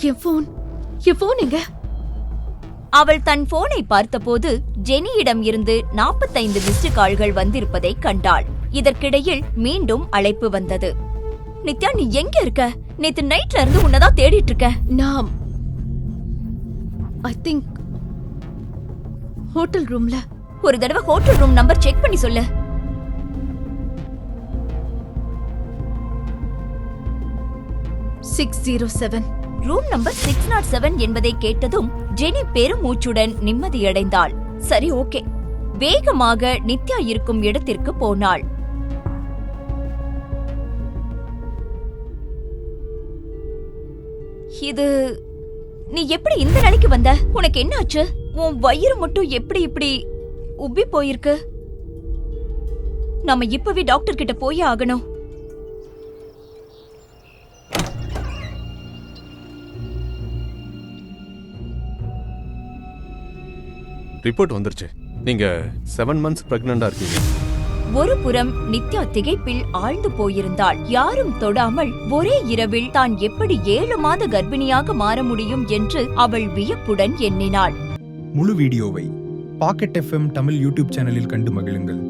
என் phone எங்க? அவள் தன் போனை பார்த்தபோது ஜெனியிடம் இருந்து 45 மிஸ்டு கால்கள் வந்திருப்பதை கண்டாள். இதற்கிடையில் மீண்டும் அழைப்பு வந்தது. நித்யா, நீ எங்க இருக்க? நேத்து நைட்ல இருந்து உன்னதான் தேடிட்டு இருக்க. நான் ஐ திங்க் ஹோட்டல் ரூம்ல. ஒரு தடவை ஹோட்டல் ரூம் நம்பர் செக் பண்ணி சொல்லு. ரூம் நம்பர் 607 என்பதை கேட்டதும் ஜெனி பெருமூச்சுடன் நிம்மதியடைந்தாள். சரி, ஓகே. வேகமாக நித்யா இருக்கும் இடத்திற்கு போனாள். இது நீ எப்படி இந்த நிலைக்கு வந்த? உனக்கு என்ன ஆச்சு? உன் வயிறு மட்டும் எப்படி இப்படி உப்பி போயிருக்கு? நாம இப்பவே டாக்டர் கிட்ட போய் ஆகணும். ரிப்போர்ட் வந்துருச்சு. நீங்க 7 months பிரெக்னண்டா இருக்கீங்க. ஒரு புறம் நித்யா திகைப்பில் ஆழ்ந்து போயிருந்தாள். யாரும் தொடாமல் ஒரே இரவில் தான் எப்படி 7 மாத கர்ப்பிணியாக மாற முடியும் என்று அவள் வியப்புடன் எண்ணினாள். முழு வீடியோவை பாக்கெட் FM தமிழ் யூடியூப் சேனலில் கண்டு மகிழுங்கள்.